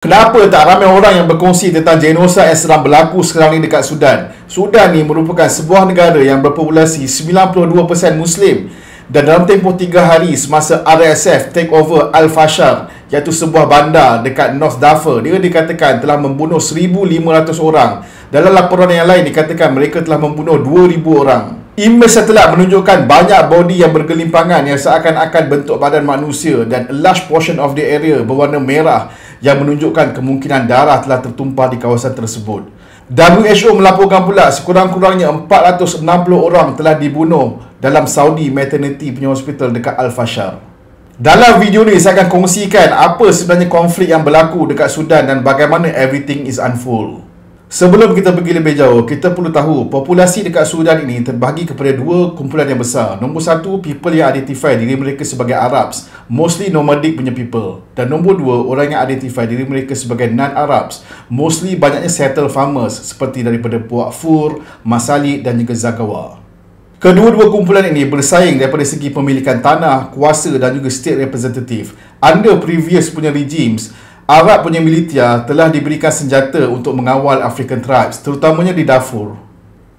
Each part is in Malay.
Kenapa tak ramai orang yang berkongsi tentang genosid yang sedang berlaku sekarang ni dekat Sudan? Sudan ni merupakan sebuah negara yang berpopulasi 92% Muslim, dan dalam tempoh 3 hari semasa RSF take over Al-Fashar, iaitu sebuah bandar dekat North Darfur, dia dikatakan telah membunuh 1,500 orang. Dalam laporan yang lain dikatakan mereka telah membunuh 2,000 orang. Image satelit menunjukkan banyak body yang bergelimpangan yang seakan-akan bentuk badan manusia, dan a large portion of the area berwarna merah yang menunjukkan kemungkinan darah telah tertumpah di kawasan tersebut. WHO melaporkan pula sekurang-kurangnya 460 orang telah dibunuh dalam Saudi Maternity punya hospital dekat Al-Fashar. Dalam video ni saya akan kongsikan apa sebenarnya konflik yang berlaku dekat Sudan dan bagaimana everything is unfold. Sebelum kita pergi lebih jauh, kita perlu tahu populasi dekat Sudan ini terbahagi kepada dua kumpulan yang besar. Nombor satu, people yang identify diri mereka sebagai Arabs, mostly nomadic punya people. Dan nombor dua, orang yang identify diri mereka sebagai non-Arabs, mostly banyaknya settle farmers seperti daripada Puak Fur, Masalit dan juga Zaghawa. Kedua-dua kumpulan ini bersaing daripada segi pemilikan tanah, kuasa dan juga state representative. Under previous punya regimes, Arab punya militer telah diberikan senjata untuk mengawal African tribes, terutamanya di Darfur.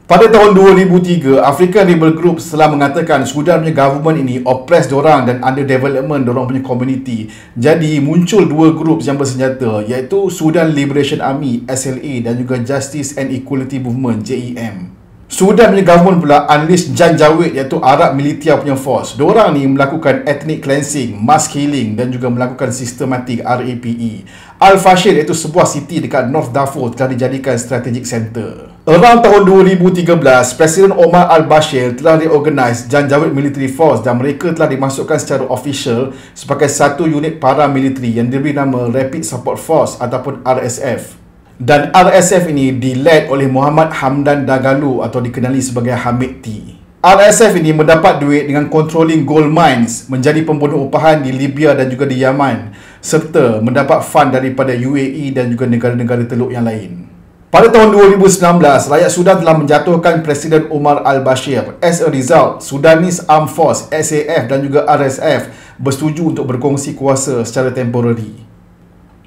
Pada tahun 2003, African Rebel Group telah mengatakan Sudan punya government ini oppress dorang dan underdevelopment dorang punya community. Jadi muncul dua grup yang bersenjata, iaitu Sudan Liberation Army SLA dan juga Justice and Equality Movement JEM. Sudan punya government pula unleash Janjaweed, iaitu Arab militer punya force. Diorang ni melakukan ethnic cleansing, mass killing dan juga melakukan systematic RAPE. Al-Fashir, iaitu sebuah city dekat North Darfur, telah dijadikan strategic center. Around tahun 2013, Presiden Omar Al-Bashir telah reorganize Janjaweed Military Force dan mereka telah dimasukkan secara official sebagai satu unit paramilitary yang diberi nama Rapid Support Force ataupun RSF. Dan RSF ini di-led oleh Muhammad Hamdan Dagalo atau dikenali sebagai Hamid T. RSF ini mendapat duit dengan controlling gold mines, menjadi pembunuh upahan di Libya dan juga di Yaman, serta mendapat fund daripada UAE dan juga negara-negara Teluk yang lain. Pada tahun 2019, rakyat Sudan telah menjatuhkan Presiden Omar Al-Bashir. As a result, Sudanese Armed Force SAF dan juga RSF bersetuju untuk berkongsi kuasa secara temporary.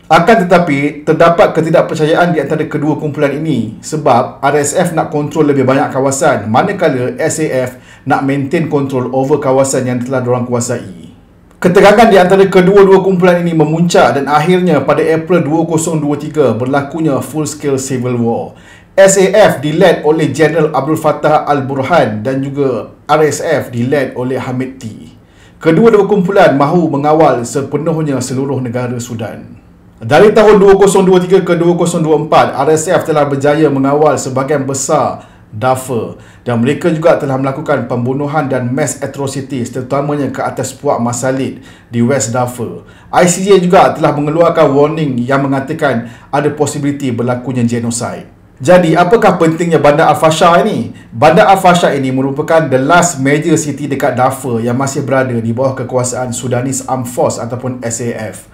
Akan tetapi, terdapat ketidakpercayaan di antara kedua kumpulan ini sebab RSF nak kontrol lebih banyak kawasan, manakala SAF nak maintain kontrol over kawasan yang telah diorang kuasai. Ketegangan di antara kedua-dua kumpulan ini memuncak dan akhirnya pada April 2023 berlakunya full-scale civil war. SAF di-led oleh General Abdul Fattah Al-Burhan dan juga RSF di-led oleh Hamid T. Kedua-dua kumpulan mahu mengawal sepenuhnya seluruh negara Sudan. Dari tahun 2023 ke 2024, RSF telah berjaya mengawal sebahagian besar Darfur dan mereka juga telah melakukan pembunuhan dan mass atrocities terutamanya ke atas Puak Masalit di West Darfur. ICJ juga telah mengeluarkan warning yang mengatakan ada posibiliti berlakunya genosid. Jadi, apakah pentingnya Bandar Al-Fashar ini? Bandar Al-Fashar ini merupakan the last major city dekat Darfur yang masih berada di bawah kekuasaan Sudanese Armed Force ataupun SAF.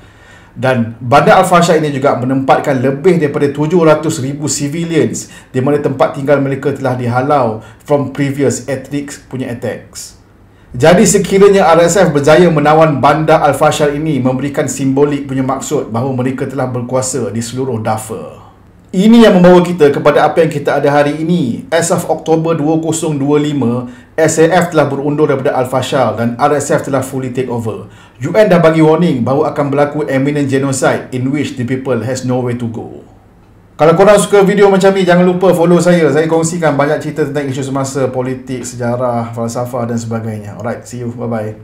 Dan Bandar Al-Fashar ini juga menempatkan lebih daripada 700,000 civilians di mana tempat tinggal mereka telah dihalau from previous ethnic punya attacks. Jadi sekiranya RSF berjaya menawan Bandar Al-Fashar ini memberikan simbolik punya maksud bahawa mereka telah berkuasa di seluruh Darfur. Ini yang membawa kita kepada apa yang kita ada hari ini. As of Oktober 2025, SAF telah berundur daripada Al-Fashar dan RSF telah fully take over. UN dah bagi warning bahawa akan berlaku imminent genocide in which the people has nowhere to go. Kalau korang suka video macam ni, jangan lupa follow saya. Saya kongsikan banyak cerita tentang isu semasa, politik, sejarah, falsafah dan sebagainya. Alright, see you. Bye-bye.